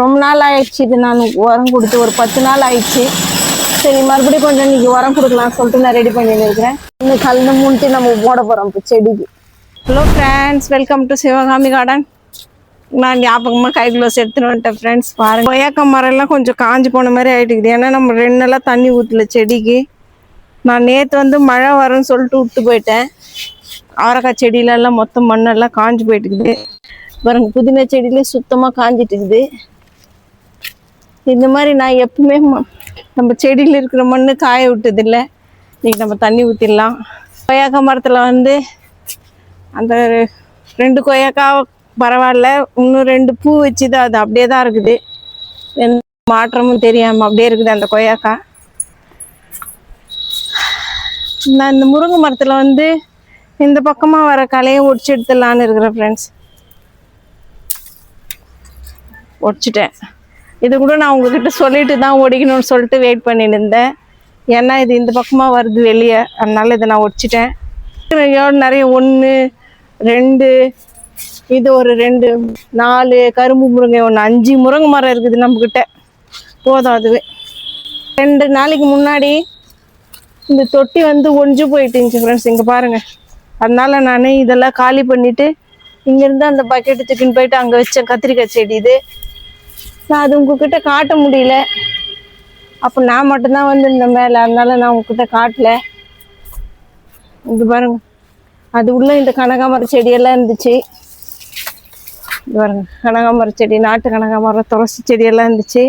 ரொம்ப நாள் ஆயிடுச்சு இது நான் உரம் கொடுத்து ஒரு 10 நாள் ஆயிடுச்சு. சரி மறுபடியும் கொஞ்சம் இன்னைக்கு உரம் கொடுக்கலாம் சொல்லிட்டு நான் ரெடி பண்ணி இருக்கிறேன். இன்னும் கலந்து மூணுட்டு நம்ம போட போகிறோம் இப்போ செடிக்கு. Hello friends, welcome to Sivakami garden. நான் ஞாபகமாக கை க்ளோஸ் எடுத்துன்னு வந்துட்டேன் ஃப்ரெண்ட்ஸ். பாருங்கள், கொய்யாக்கா மரம் எல்லாம் கொஞ்சம் காஞ்சி போன மாதிரி ஆகிட்டுக்குது. ஏன்னா நம்ம 2 நாளாக தண்ணி ஊற்றல செடிக்கு. நான் நேற்று மழை வரும்னு சொல்லிட்டு விட்டு போயிட்டேன். அவரைக்காய் செடியிலெல்லாம் மொத்தம் மண்ணெல்லாம் காஞ்சி போயிட்டுக்குது. பாருங்க, புதினா செடியிலே சுத்தமாக காஞ்சிட்டுக்குது. இந்த மாதிரி நான் எப்பவுமே நம்ம செடியில் இருக்கிற மண் காய விட்டதில்லை. இன்னைக்கு நம்ம தண்ணி ஊற்றிடலாம். கொய்யாக்காய் மரத்தில் அந்த 2 கொய்யாக்கா பரவாயில்ல, இன்னும் 2 பூ வச்சுது. அது அப்படியே தான் இருக்குது, எந்த மாற்றமும் தெரியாமல் அப்படியே இருக்குது அந்த கொய்யாக்கா. நான் இந்த முருங்கை மரத்தில் இந்த பக்கமாக வர கலையை ஒடிச்சு எடுத்துடலான்னு இருக்கிறேன் ஃப்ரெண்ட்ஸ். ஒடிச்சிட்டேன். இது கூட நான் உங்ககிட்ட சொல்லிட்டு தான் ஒடிக்கணும்னு சொல்லிட்டு வெயிட் பண்ணிட்டு இருந்தேன். ஏன்னா இது இந்த பக்கமாக வருது வெளியே, அதனால இதை நான் ஒடிச்சிட்டேன். நிறைய 1 2 இது ஒரு 2 4 கரும்பு முருங்கை 5 முருங்கை மரம் இருக்குது நம்மக்கிட்ட. போதும் அதுவே. 2 நாளைக்கு முன்னாடி இந்த தொட்டி ஒழிஞ்சு போயிட்டுருந்துச்சு ஃப்ரெண்ட்ஸ். இங்கே பாருங்கள். அதனால நான் இதெல்லாம் காலி பண்ணிவிட்டு இங்கேருந்து அந்த பக்கெட்டு தூக்கின்னு போயிட்டு அங்கே வச்சேன் கத்திரிக்காய் செடி. இது நான் அது உங்ககிட்ட காட்ட முடியல. அப்போ நான் மட்டும்தான் வந்திருந்தேன் மேலே, அதனால நான் உங்ககிட்ட காட்டல. இது பாருங்க, அது உள்ள இந்த கனகாமர செடியெல்லாம் இருந்துச்சு. இது பாருங்க, கனகாமர செடி, நாட்டு கனகாமரம், துளசி செடியெல்லாம் இருந்துச்சு.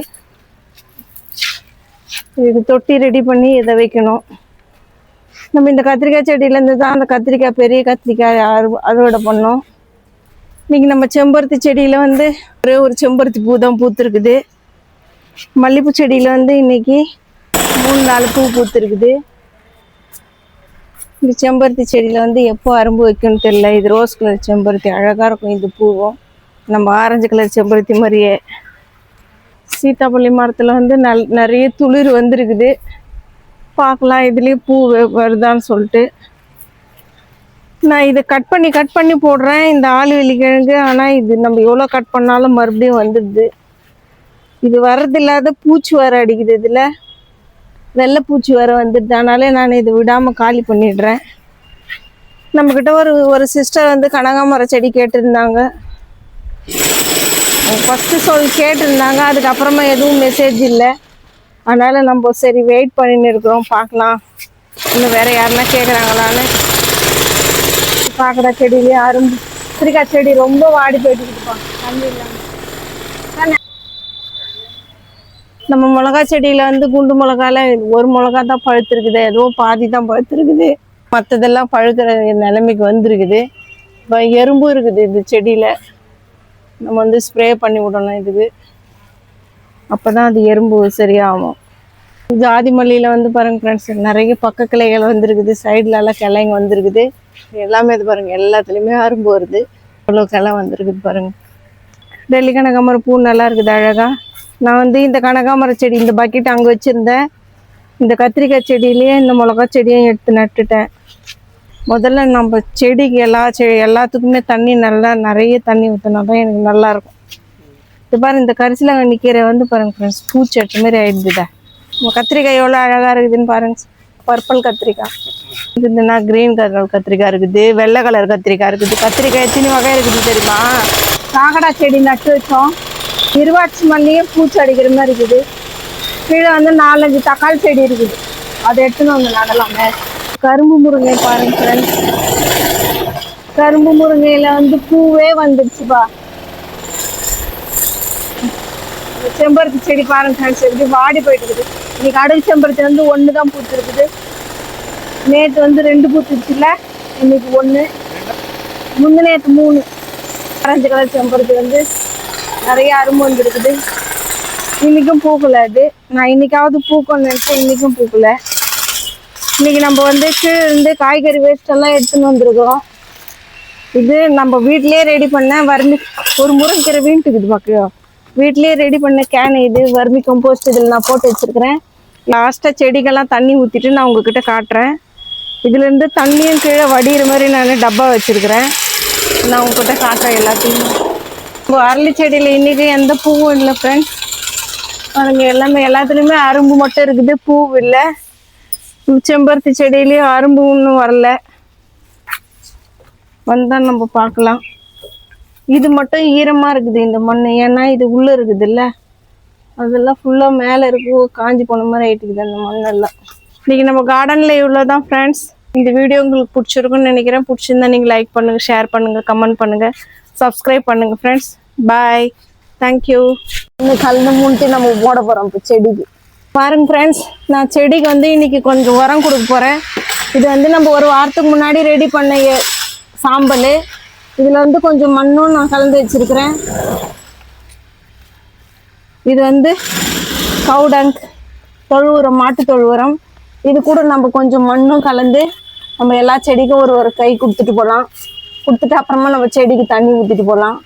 இது தொட்டி ரெடி பண்ணி இதை வைக்கணும். நம்ம இந்த கத்திரிக்காய் செடியிலேருந்து தான் அந்த கத்திரிக்காய், பெரிய கத்திரிக்காய் அறுவடை பண்ணோம். இன்றைக்கி நம்ம செம்பருத்தி செடியில் ஒரே ஒரு செம்பருத்தி பூ தான் பூத்துருக்குது. மல்லிகைப்பூ செடியில் இன்றைக்கி 3-4 பூ பூத்துருக்குது. இந்த செம்பருத்தி செடியில் எப்போ அரும்பு வைக்கணும்னு தெரியல. இது ரோஸ் கலர் செம்பருத்தி, அழகாக இருக்கும் இது பூவும், நம்ம ஆரஞ்சு கலர் செம்பருத்தி மாதிரியே. சீத்தாப்பள்ளி மரத்தில் நிறைய துளிர் வந்திருக்குது. பார்க்கலாம் இதுலேயே பூ வருதான்னு சொல்லிட்டு. நான் இதை கட் பண்ணி போடுறேன், இந்த ஆளுவெளி கிழங்கு. ஆனால் இது நம்ம எவ்வளோ கட் பண்ணாலும் மறுபடியும் வந்துடுது. இது வர்றதில்லாத பூச்சி வர அடிக்குது. இதில் வெள்ளை பூச்சி வர வந்துடுது. அதனாலே நான் இதை விடாமல் காலி பண்ணிடுறேன். நம்மக்கிட்ட ஒரு சிஸ்டர் கனகாமர செடி கேட்டிருந்தாங்க. ஃபஸ்ட்டு கேட்டிருந்தாங்க. அதுக்கப்புறமா எதுவும் மெசேஜ் இல்லை. அதனால் நம்ம சரி வெயிட் பண்ணின்னு இருக்கிறோம், பார்க்கலாம் இன்னும் வேறு யாருன்னா கேட்குறாங்களான்னு. பார்க்குற செடியிலே அரும்பு கத்திரிக்காய் செடி ரொம்ப வாடி போயிட்டுருப்பாங்க தண்ணி இல்லாமல். நம்ம மிளகா செடியில் குண்டு மிளகால ஒரு மிளகா தான் பழுத்துருக்குது, எதுவும் பாதி தான் பழுத்துருக்குது. மற்றதெல்லாம் பழுக்கிற நிலைமைக்கு வந்துருக்குது. இப்போ எறும்பு இருக்குது இந்த செடியில். நம்ம ஸ்ப்ரே பண்ணி விடணும் இதுக்கு, அப்போ தான் அது எறும்பு சரியாகும். ஜாதி மல்லியில் பாருங்கள் ஃப்ரெண்ட்ஸ், நிறைய பக்க கிளைகள் வந்துருக்குது. சைட்லலாம் கிளைங்க வந்துருக்குது. எல்லாமே இது பாருங்கள், எல்லாத்துலேயுமே அரும்பு வருது. இவ்வளோ கிளை வந்துருக்குது பாருங்கள். டெல்லி கனகாமர பூ நல்லா இருக்குது அழகாக. நான் இந்த கனகாமர செடி இந்த பக்கெட் அங்கே வச்சுருந்தேன். இந்த கத்திரிக்காய் செடியிலேயே இந்த மிளகா செடியும் எடுத்து நட்டுட்டேன். முதல்ல நம்ம செடிக்கு எல்லாத்துக்குமே தண்ணி நிறைய தண்ணி ஊற்றினா தான் எனக்கு நல்லாயிருக்கும். இது பாருங்கள், இந்த கரிசலாங்கண்ணி கீரை பாருங்கள் ஃப்ரெண்ட்ஸ், பூச்செட்டு மாதிரி ஆகிடுதுடா. கத்திரிக்காய் எவ்வளோ அழகாக இருக்குதுன்னு பாருங்கள். பர்பிள் கத்திரிக்காய் இருக்குதுன்னா, க்ரீன் கலர் கத்திரிக்காய் இருக்குது, வெள்ளை கலர் கத்திரிக்காய் இருக்குது. கத்திரிக்காய் எத்தனை வகை இருக்குது தெரியுமா? காக்கடா செடி நட்டு வச்சோம். இருவாட்சி மல்லியே பூச்சி அடிக்கிற மாதிரி இருக்குது. கீழே 4-5 தக்காளி செடி இருக்குது. அதை எடுத்துன்னு நடலாமே. கரும்பு முருங்கை பாருங்க ஃப்ரெண்ட்ஸ், கரும்பு முருங்கையில் பூவே வந்துடுச்சுப்பா. செம்பருத்தி செடி பாருங்க ஃப்ரெண்ட்ஸ், எப்படி வாடி போயிட்டு இருக்குது. இன்னைக்கு அடல் செம்பருத்தி 1 தான் பூத்துருக்குது. நேற்று 2 பூத்துருச்சுல, இன்னைக்கு 1, முந்தினேற்று 3. ஆரஞ்சு கலர் செம்பருத்தி நிறைய அரும்பு வந்துருக்குது. இன்றைக்கும் பூக்கலை. அது நான் இன்றைக்காவது பூக்கணும்னு நினச்சேன், இன்றைக்கும் பூக்கலை. இன்றைக்கி நம்ம கீழே காய்கறி வேஸ்டெல்லாம் எடுத்துன்னு வந்துருக்குறோம். இது நம்ம வீட்டிலே ரெடி பண்ண ஒரு முருங்கீரை வீட்டுக்குது பார்க்கலையோ, வீட்லேயே ரெடி பண்ண கேன். இது வர்மி கம்போஸ்ட் இதில் நான் போட்டு வச்சுருக்கிறேன். லாஸ்ட்டாக செடிக்கெல்லாம் தண்ணி ஊற்றிட்டு நான் உங்ககிட்ட காட்டுறேன். இதுலேருந்து தண்ணியும் கீழே வடிகிற மாதிரி நான் டப்பா வச்சுருக்கிறேன். நான் உங்ககிட்ட காட்டுறேன் எல்லாத்தையும். அரளி செடியில் இன்னைக்கு எந்த பூவும் இல்லை ஃப்ரெண்ட்ஸ். பாருங்க எல்லாமே எல்லாத்துலேயுமே அரும்பு மட்டும் இருக்குது, பூ இல்லை. செம்பருத்தி செடியிலையும் அரும்பு ஒன்றும் வரல. வந்தால் நம்ம பார்க்கலாம். இது மட்டும் ஈரமாக இருக்குது இந்த மண், ஏன்னா இது உள்ளே இருக்குது இல்லை, அதெல்லாம் ஃபுல்லாக மேலே இருக்கு, காஞ்சி போன மாதிரி ஆகிட்டுக்குது அந்த மண்ணெல்லாம். இன்றைக்கி நம்ம கார்டனில் இவ்வளோ தான் ஃப்ரெண்ட்ஸ். இந்த வீடியோ உங்களுக்கு பிடிச்சிருக்குன்னு நினைக்கிறேன். பிடிச்சிருந்தா நீங்கள் லைக் பண்ணுங்கள், ஷேர் பண்ணுங்கள், கமெண்ட் பண்ணுங்கள், சப்ஸ்கிரைப் பண்ணுங்கள் ஃப்ரெண்ட்ஸ். பாய், தேங்க்யூ. இன்னும் கலந்து மூணுட்டு நம்ம போட போகிறோம் இப்போ செடிக்கு. பாருங்க ஃப்ரெண்ட்ஸ், நான் செடிக்கு வந்து இன்றைக்கி கொஞ்சம் உரம் கொடுக்க போகிறேன். இது வந்து நம்ம ஒரு வாரத்துக்கு முன்னாடி ரெடி பண்ண சாம்பல். இதில் வந்து கொஞ்சம் மண்ணும் நான் கலந்து வச்சுருக்கிறேன். இது வந்து கவுடங்க் தொழு உரம், மாட்டு தொழு உரம். இது கூட நம்ம கொஞ்சம் மண்ணும் கலந்து நம்ம எல்லா செடிக்கும் ஒரு கை கொடுத்துட்டு போகலாம். கொடுத்துட்டு அப்புறமா நம்ம செடிக்கு தண்ணி ஊற்றிட்டு போகலாம்.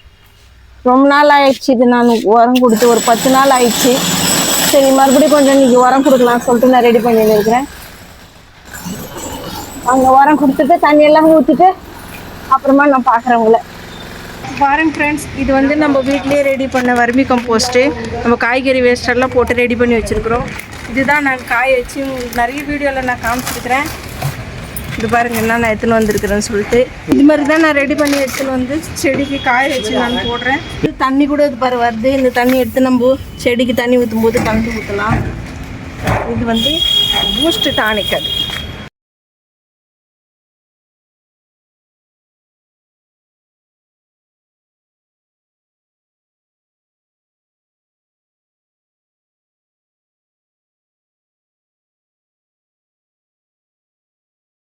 ரொம்ப நாள் ஆயிடுச்சு இது நான் உரம் கொடுத்து, ஒரு 10 நாள் ஆயிடுச்சு. சரி, மறுபடியும் கொஞ்சம் இன்றைக்கி உரம் கொடுக்கலாம்னு சொல்லிட்டு நான் ரெடி பண்ணிட்டு இருக்கிறேன். அங்கே உரம் கொடுத்துட்டு தண்ணியெல்லாம் ஊற்றிட்டு அப்புறமா நான் பார்க்குறேன் உங்களை. பாருங்க ஃப்ரெண்ட்ஸ், இது வந்து நம்ம வீட்டிலேயே ரெடி பண்ண வர்மி கம்போஸ்ட்டு. நம்ம காய்கறி வேஸ்டெல்லாம் போட்டு ரெடி பண்ணி வச்சுருக்குறோம். இதுதான் நான் காய வச்சு நிறைய வீடியோவில் நான் காமிச்சிருக்கிறேன். இது பாருங்கள் என்ன நான் எடுத்துன்னு வந்திருக்கிறேன்னு சொல்லிட்டு. இது மாதிரி தான் நான் ரெடி பண்ணி எடுத்துன்னு வந்து செடிக்கு காய வச்சு நான் போடுறேன். இது தண்ணி கூட இது பாரு வருது. இந்த தண்ணி எடுத்து நம்ம செடிக்கு தண்ணி ஊற்றும் போது கலந்து ஊற்றலாம். இது வந்து பூஸ்ட் டானிக் அது.